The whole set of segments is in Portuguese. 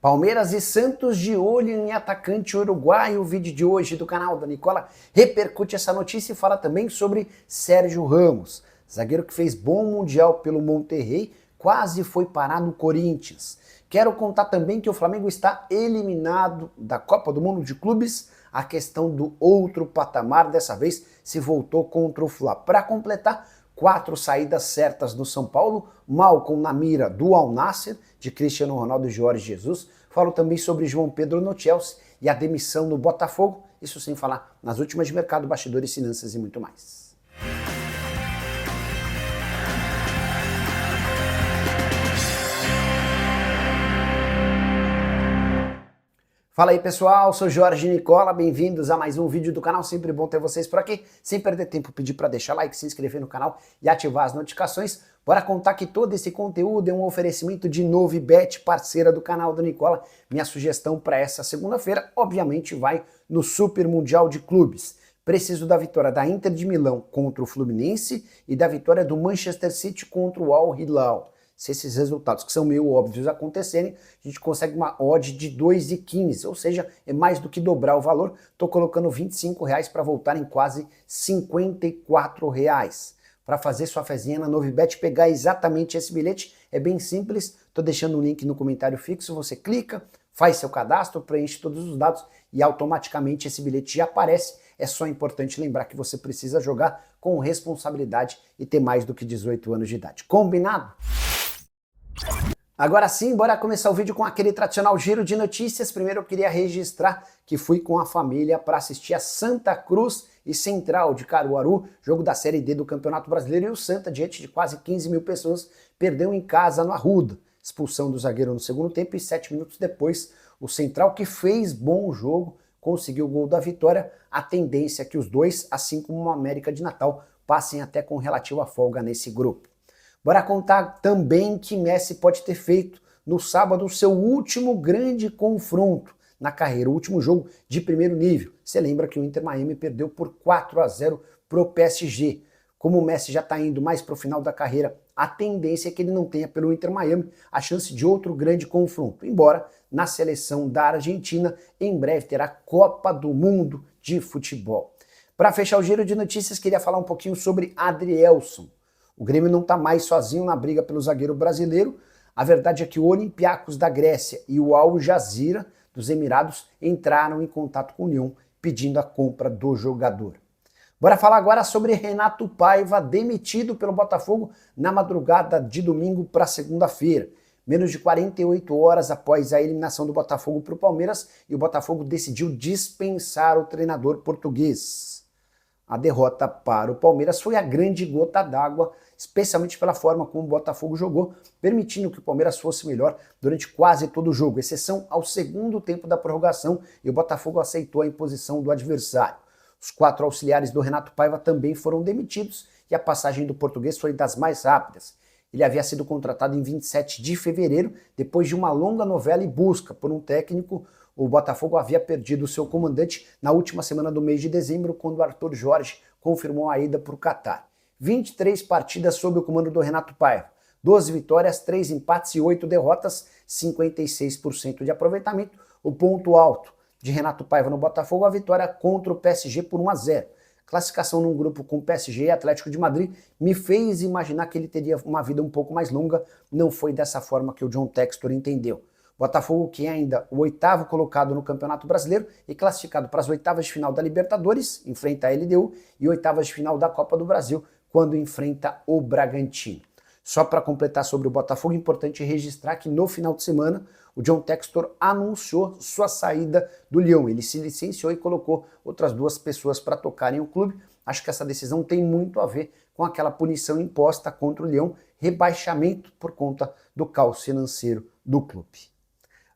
Palmeiras e Santos de olho em atacante uruguaio. O vídeo de hoje do canal da Nicola repercute essa notícia e fala também sobre Sérgio Ramos, zagueiro que fez bom mundial pelo Monterrey, quase foi parar no Corinthians. Quero contar também que o Flamengo está eliminado da Copa do Mundo de Clubes, a questão do outro patamar, dessa vez se voltou contra o Fla. Para completar, 4 saídas certas do São Paulo, Malcom na mira do Al Nassr, de Cristiano Ronaldo e Jorge Jesus. Falo também sobre João Pedro no Chelsea e a demissão no Botafogo, isso sem falar nas últimas de mercado, bastidores, finanças e muito mais. Fala aí pessoal, sou Jorge Nicola, bem-vindos a mais um vídeo do canal, sempre bom ter vocês por aqui. Sem perder tempo, pedir para deixar like, se inscrever no canal e ativar as notificações. Bora contar que todo esse conteúdo é um oferecimento de Novibet, parceira do canal do Nicola. Minha sugestão para essa segunda-feira, obviamente, vai no Super Mundial de Clubes. Preciso da vitória da Inter de Milão contra o Fluminense e da vitória do Manchester City contra o Al Hilal. Se esses resultados, que são meio óbvios, acontecerem, a gente consegue uma odd de 2,15, ou seja, é mais do que dobrar o valor. Estou colocando R$25 para voltar em quase R$54. Para fazer sua fezinha na Novibet, pegar exatamente esse bilhete, é bem simples. Estou deixando um link no comentário fixo, você clica, faz seu cadastro, preenche todos os dados e automaticamente esse bilhete já aparece. É só importante lembrar que você precisa jogar com responsabilidade e ter mais do que 18 anos de idade. Combinado? Agora sim, bora começar o vídeo com aquele tradicional giro de notícias. Primeiro eu queria registrar que fui com a família para assistir a Santa Cruz e Central de Caruaru, jogo da Série D do Campeonato Brasileiro, e o Santa, diante de quase 15 mil pessoas, perdeu em casa no Arruda. Expulsão do zagueiro no segundo tempo e 7 minutos depois, o Central, que fez bom jogo, conseguiu o gol da vitória. A tendência é que os dois, assim como o América de Natal, passem até com relativa folga nesse grupo. Bora contar também que Messi pode ter feito no sábado o seu último grande confronto na carreira, o último jogo de primeiro nível. Você lembra que o Inter Miami perdeu por 4-0 pro PSG. Como o Messi já está indo mais para o final da carreira, a tendência é que ele não tenha pelo Inter Miami a chance de outro grande confronto. Embora na seleção da Argentina em breve terá Copa do Mundo de futebol. Para fechar o giro de notícias, queria falar um pouquinho sobre Adrielson. O Grêmio não está mais sozinho na briga pelo zagueiro brasileiro. A verdade é que o Olympiacos da Grécia e o Al Jazeera dos Emirados entraram em contato com o Lyon pedindo a compra do jogador. Bora falar agora sobre Renato Paiva, demitido pelo Botafogo na madrugada de domingo para segunda-feira. Menos de 48 horas após a eliminação do Botafogo para o Palmeiras, e o Botafogo decidiu dispensar o treinador português. A derrota para o Palmeiras foi a grande gota d'água, especialmente pela forma como o Botafogo jogou, permitindo que o Palmeiras fosse melhor durante quase todo o jogo, exceção ao segundo tempo da prorrogação, e o Botafogo aceitou a imposição do adversário. Os 4 auxiliares do Renato Paiva também foram demitidos e a passagem do português foi das mais rápidas. Ele havia sido contratado em 27 de fevereiro, depois de uma longa novela e busca por um técnico. O Botafogo havia perdido o seu comandante na última semana do mês de dezembro, quando o Arthur Jorge confirmou a ida para o Catar. 23 partidas sob o comando do Renato Paiva, 12 vitórias, 3 empates e 8 derrotas, 56% de aproveitamento. O ponto alto de Renato Paiva no Botafogo, a vitória contra o PSG por 1-0. Classificação num grupo com PSG e Atlético de Madrid me fez imaginar que ele teria uma vida um pouco mais longa. Não foi dessa forma que o John Textor entendeu. Botafogo, que é ainda o 8º colocado no Campeonato Brasileiro e classificado para as oitavas de final da Libertadores, enfrenta a LDU, e oitavas de final da Copa do Brasil, quando enfrenta o Bragantino. Só para completar sobre o Botafogo, é importante registrar que no final de semana o John Textor anunciou sua saída do Lyon. Ele se licenciou e colocou outras 2 pessoas para tocarem o clube. Acho que essa decisão tem muito a ver com aquela punição imposta contra o Lyon, rebaixamento por conta do caos financeiro do clube.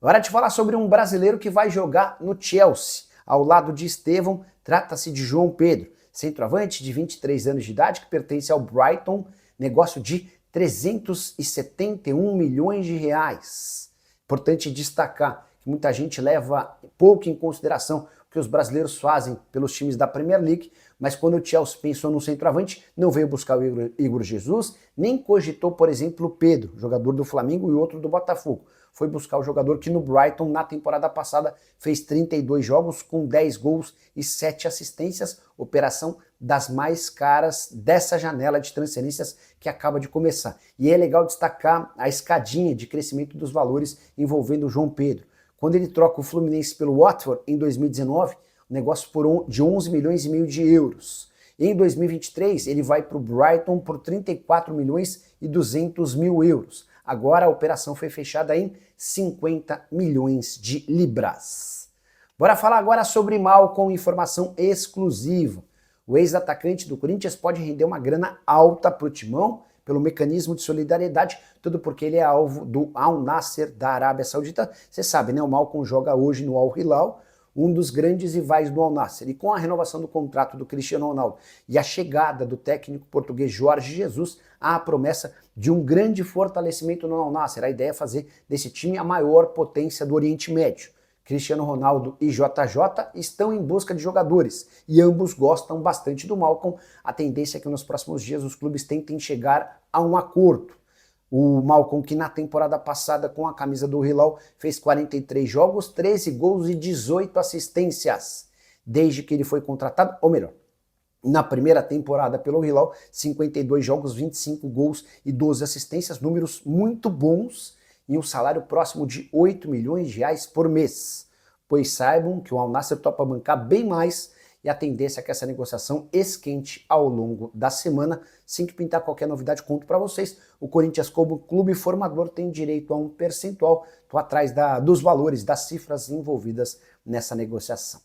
Hora de falar sobre um brasileiro que vai jogar no Chelsea, ao lado de Estevão. Trata-se de João Pedro, centroavante de 23 anos de idade, que pertence ao Brighton, negócio de 371 milhões de reais. Importante destacar que muita gente leva pouco em consideração o que os brasileiros fazem pelos times da Premier League, mas quando o Chelsea pensou no centroavante, não veio buscar o Igor Jesus, nem cogitou, por exemplo, o Pedro, jogador do Flamengo e outro do Botafogo. foi buscar o jogador que no Brighton, na temporada passada, fez 32 jogos com 10 gols e 7 assistências, operação das mais caras dessa janela de transferências que acaba de começar. E é legal destacar a escadinha de crescimento dos valores envolvendo o João Pedro. Quando ele troca o Fluminense pelo Watford em 2019, o negócio foi de 11 milhões e meio de euros. Em 2023, ele vai para o Brighton por 34 milhões e 200 mil euros. Agora a operação foi fechada em 50 milhões de libras. Bora falar agora sobre Malcom, informação exclusiva. O ex-atacante do Corinthians pode render uma grana alta para o Timão pelo mecanismo de solidariedade, tudo porque ele é alvo do Al Nassr da Arábia Saudita. Você sabe, né? O Malcom joga hoje no Al Hilal, um dos grandes rivais do Al Nassr. E com a renovação do contrato do Cristiano Ronaldo e a chegada do técnico português Jorge Jesus, há a promessa de um grande fortalecimento no Al Nassr. A ideia é fazer desse time a maior potência do Oriente Médio. Cristiano Ronaldo e JJ estão em busca de jogadores e ambos gostam bastante do Malcom. A tendência é que nos próximos dias os clubes tentem chegar a um acordo. O Malcom, que na temporada passada com a camisa do Hilal fez 43 jogos, 13 gols e 18 assistências. Desde que ele foi contratado, ou melhor, na primeira temporada pelo Hilal, 52 jogos, 25 gols e 12 assistências, números muito bons e um salário próximo de 8 milhões de reais por mês. Pois saibam que o Al Nassr topa bancar bem mais e a tendência é que essa negociação esquente ao longo da semana. Sem que pintar qualquer novidade, conto para vocês. O Corinthians, como clube formador, tem direito a um percentual. Estou atrás dos valores, das cifras envolvidas nessa negociação.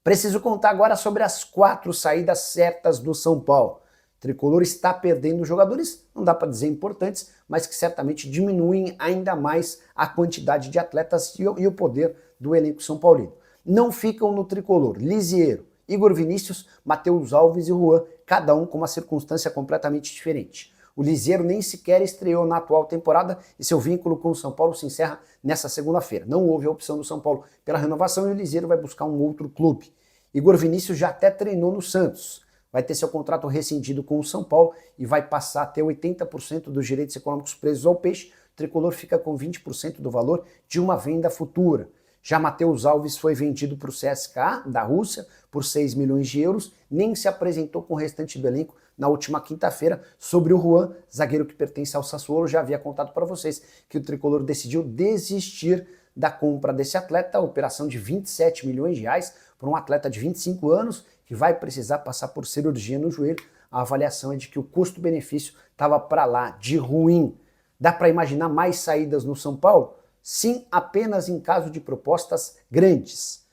Preciso contar agora sobre as 4 saídas certas do São Paulo. O tricolor está perdendo jogadores, não dá para dizer importantes, mas que certamente diminuem ainda mais a quantidade de atletas e o poder do elenco são paulino. Não ficam no tricolor Lisiero, Igor Vinícius, Matheus Alves e Juan, cada um com uma circunstância completamente diferente. O Lisiero nem sequer estreou na atual temporada e seu vínculo com o São Paulo se encerra nessa segunda-feira. Não houve a opção do São Paulo pela renovação e o Lisiero vai buscar um outro clube. Igor Vinícius já até treinou no Santos. Vai ter seu contrato rescindido com o São Paulo e vai passar a ter 80% dos direitos econômicos presos ao Peixe. O tricolor fica com 20% do valor de uma venda futura. Já Matheus Alves foi vendido para o CSKA da Rússia por 6 milhões de euros, nem se apresentou com o restante do elenco na última quinta-feira. Sobre o Juan, zagueiro que pertence ao Sassuolo, já havia contado para vocês que o tricolor decidiu desistir da compra desse atleta, a operação de 27 milhões de reais por um atleta de 25 anos que vai precisar passar por cirurgia no joelho. A avaliação é de que o custo-benefício estava para lá de ruim. Dá para imaginar mais saídas no São Paulo? Sim, apenas em caso de propostas grandes,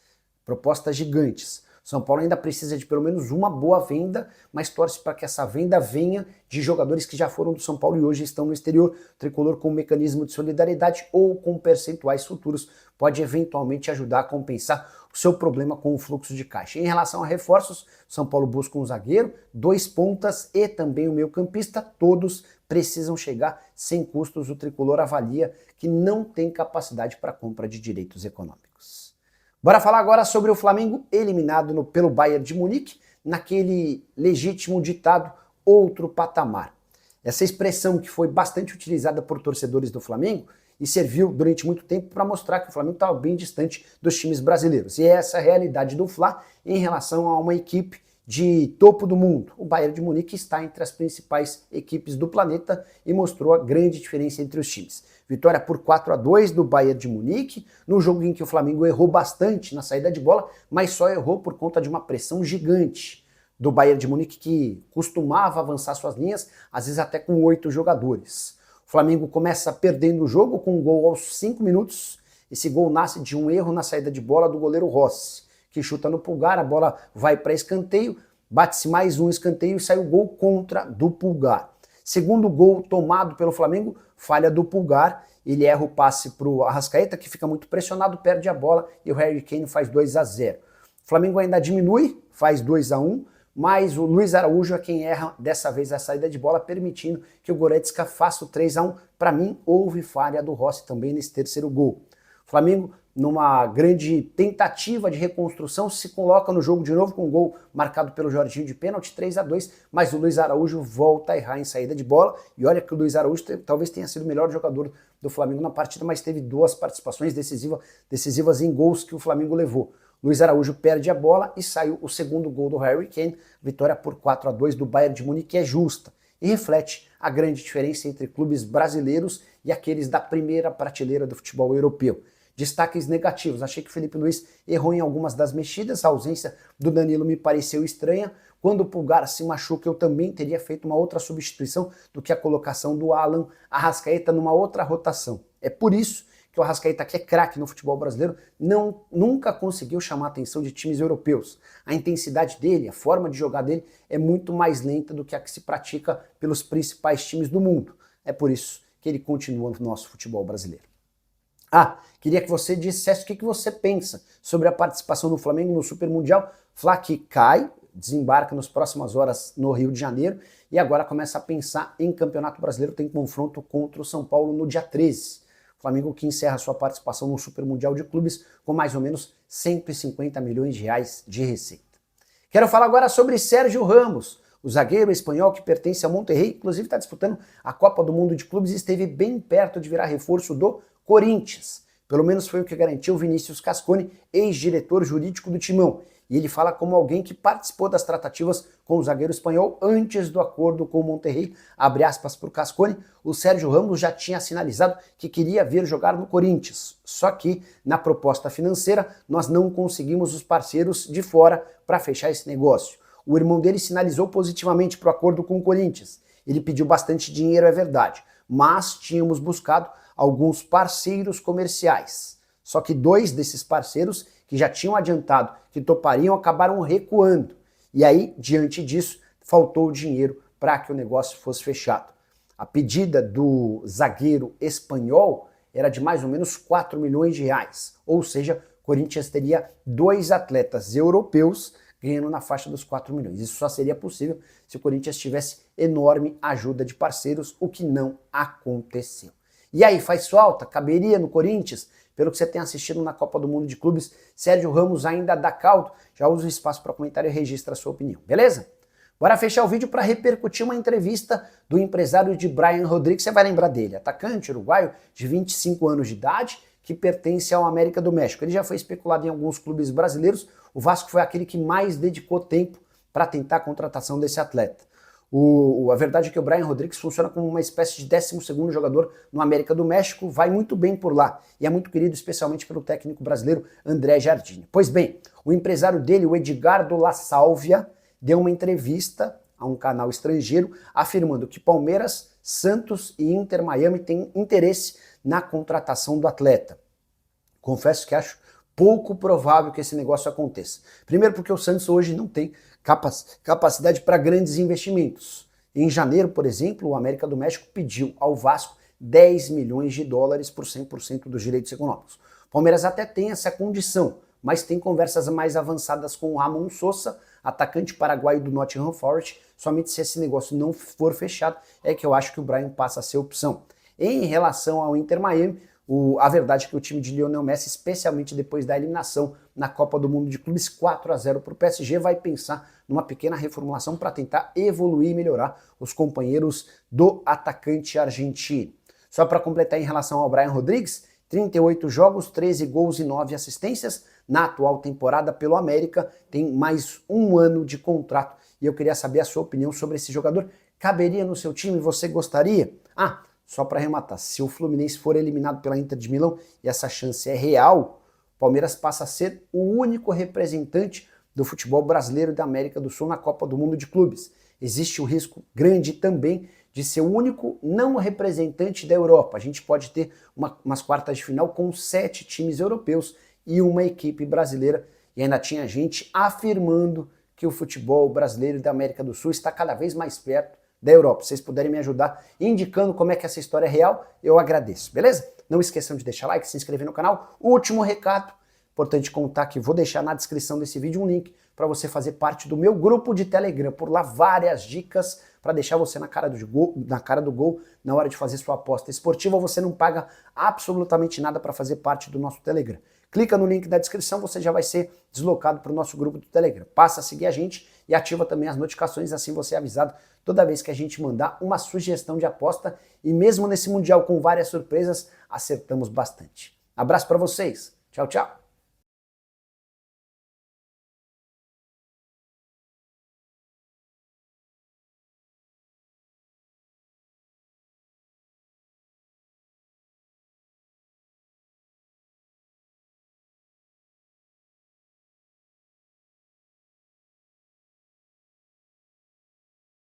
propostas gigantes. São Paulo ainda precisa de pelo menos uma boa venda, mas torce para que essa venda venha de jogadores que já foram do São Paulo e hoje estão no exterior. O tricolor, com um mecanismo de solidariedade ou com percentuais futuros, pode eventualmente ajudar a compensar o seu problema com o fluxo de caixa. Em relação a reforços, o São Paulo busca um zagueiro, 2 pontas e também o meio-campista. Todos precisam chegar sem custos. O tricolor avalia que não tem capacidade para compra de direitos econômicos. Bora falar agora sobre o Flamengo eliminado pelo Bayern de Munique, naquele legítimo ditado outro patamar. Essa expressão que foi bastante utilizada por torcedores do Flamengo e serviu durante muito tempo para mostrar que o Flamengo estava bem distante dos times brasileiros. E é essa a realidade do Fla em relação a uma equipe de topo do mundo. O Bayern de Munique está entre as principais equipes do planeta e mostrou a grande diferença entre os times. Vitória por 4-2 do Bayern de Munique, no jogo em que o Flamengo errou bastante na saída de bola, mas só errou por conta de uma pressão gigante do Bayern de Munique, que costumava avançar suas linhas, às vezes até com 8 jogadores. O Flamengo começa perdendo o jogo com um gol aos 5 minutos. Esse gol nasce de um erro na saída de bola do goleiro Rossi, que chuta no Pulgar, a bola vai para escanteio, bate-se mais um escanteio e sai o gol contra do Pulgar. Segundo gol tomado pelo Flamengo, falha do Pulgar, ele erra o passe para o Arrascaeta, que fica muito pressionado, perde a bola e o Harry Kane faz 2-0. O Flamengo ainda diminui, faz 2-1, mas o Luiz Araújo é quem erra dessa vez a saída de bola, permitindo que o Goretzka faça o 3-1. Para mim, houve falha do Rossi também nesse terceiro gol. O Flamengo numa grande tentativa de reconstrução, se coloca no jogo de novo com um gol marcado pelo Jorginho de pênalti, 3-2, mas o Luiz Araújo volta a errar em saída de bola, e olha que o Luiz Araújo talvez tenha sido o melhor jogador do Flamengo na partida, mas teve 2 participações decisivas em gols que o Flamengo levou. Luiz Araújo perde a bola e saiu o segundo gol do Harry Kane, vitória por 4-2 do Bayern de Munique, que é justa e reflete a grande diferença entre clubes brasileiros e aqueles da primeira prateleira do futebol europeu. Destaques negativos, achei que o Felipe Luiz errou em algumas das mexidas, a ausência do Danilo me pareceu estranha. Quando o Pulgar se machuca, eu também teria feito uma outra substituição do que a colocação do Alan Arrascaeta numa outra rotação. É por isso que o Arrascaeta, que é craque no futebol brasileiro, nunca conseguiu chamar a atenção de times europeus. A intensidade dele, a forma de jogar dele é muito mais lenta do que a que se pratica pelos principais times do mundo. É por isso que ele continua no nosso futebol brasileiro. Queria que você dissesse o que você pensa sobre a participação do Flamengo no Super Mundial. Fla que cai, desembarca nas próximas horas no Rio de Janeiro e agora começa a pensar em Campeonato Brasileiro, tem confronto contra o São Paulo no dia 13. Flamengo que encerra sua participação no Super Mundial de Clubes com mais ou menos 150 milhões de reais de receita. Quero falar agora sobre Sérgio Ramos, o zagueiro espanhol que pertence ao Monterrey, inclusive está disputando a Copa do Mundo de Clubes e esteve bem perto de virar reforço do Corinthians. Pelo menos foi o que garantiu Vinícius Casconi, ex-diretor jurídico do Timão. E ele fala como alguém que participou das tratativas com o zagueiro espanhol antes do acordo com o Monterrey. Abre aspas para o Casconi, o Sérgio Ramos já tinha sinalizado que queria vir jogar no Corinthians. Só que, na proposta financeira, nós não conseguimos os parceiros de fora para fechar esse negócio. O irmão dele sinalizou positivamente para o acordo com o Corinthians. Ele pediu bastante dinheiro, é verdade, mas tínhamos buscado alguns parceiros comerciais. Só que 2 desses parceiros que já tinham adiantado que topariam acabaram recuando. E aí, diante disso, faltou dinheiro para que o negócio fosse fechado. A pedida do zagueiro espanhol era de mais ou menos 4 milhões de reais. Ou seja, o Corinthians teria 2 atletas europeus ganhando na faixa dos 4 milhões. Isso só seria possível se o Corinthians tivesse enorme ajuda de parceiros, o que não aconteceu. E aí, faz falta? Caberia no Corinthians? Pelo que você tem assistido na Copa do Mundo de Clubes, Sérgio Ramos ainda dá caldo? Já usa o espaço para comentário e registra a sua opinião, beleza? Bora fechar o vídeo para repercutir uma entrevista do empresário de Brian Rodrigues, você vai lembrar dele, atacante uruguaio de 25 anos de idade, que pertence ao América do México. Ele já foi especulado em alguns clubes brasileiros, o Vasco foi aquele que mais dedicou tempo para tentar a contratação desse atleta. A verdade é que o Brian Rodrigues funciona como uma espécie de 12º jogador no América do México, vai muito bem por lá e é muito querido especialmente pelo técnico brasileiro André Jardine. Pois bem, o empresário dele, o Edgardo La Sálvia, deu uma entrevista a um canal estrangeiro afirmando que Palmeiras, Santos e Inter Miami têm interesse na contratação do atleta. Confesso que acho pouco provável que esse negócio aconteça. Primeiro porque o Santos hoje não tem capacidade para grandes investimentos. Em janeiro, por exemplo, o América do México pediu ao Vasco 10 milhões de dólares por 100% dos direitos econômicos. O Palmeiras até tem essa condição, mas tem conversas mais avançadas com o Ramon Sosa, atacante paraguaio do Nottingham Forest. Somente se esse negócio não for fechado é que eu acho que o Brian passa a ser opção. Em relação ao Inter Miami, a verdade é que o time de Lionel Messi, especialmente depois da eliminação na Copa do Mundo de Clubes 4-0 para o PSG, vai pensar numa pequena reformulação para tentar evoluir e melhorar os companheiros do atacante argentino. Só para completar em relação ao Brian Rodrigues, 38 jogos, 13 gols e 9 assistências na atual temporada pelo América, tem mais 1 ano de contrato e eu queria saber a sua opinião sobre esse jogador. Caberia no seu time? Você gostaria? Só para arrematar, se o Fluminense for eliminado pela Inter de Milão, e essa chance é real, o Palmeiras passa a ser o único representante do futebol brasileiro e da América do Sul na Copa do Mundo de Clubes. Existe o risco grande também de ser o único não representante da Europa. A gente pode ter umas quartas de final com 7 times europeus e uma equipe brasileira, e ainda tinha gente afirmando que o futebol brasileiro e da América do Sul está cada vez mais perto da Europa. Se vocês puderem me ajudar indicando como é que essa história é real, eu agradeço, beleza? Não esqueçam de deixar like, se inscrever no canal. Último recado, Importante contar que vou deixar na descrição desse vídeo um link para você fazer parte do meu grupo de Telegram. Por lá, várias dicas para deixar você na cara do gol na hora de fazer sua aposta esportiva. Você não paga absolutamente nada para fazer parte do nosso Telegram. Clica no link da descrição, você já vai ser deslocado para o nosso grupo do Telegram. Passa a seguir a gente e ativa também as notificações, assim você é avisado toda vez que a gente mandar uma sugestão de aposta. E mesmo nesse Mundial com várias surpresas, acertamos bastante. Abraço para vocês. Tchau, tchau.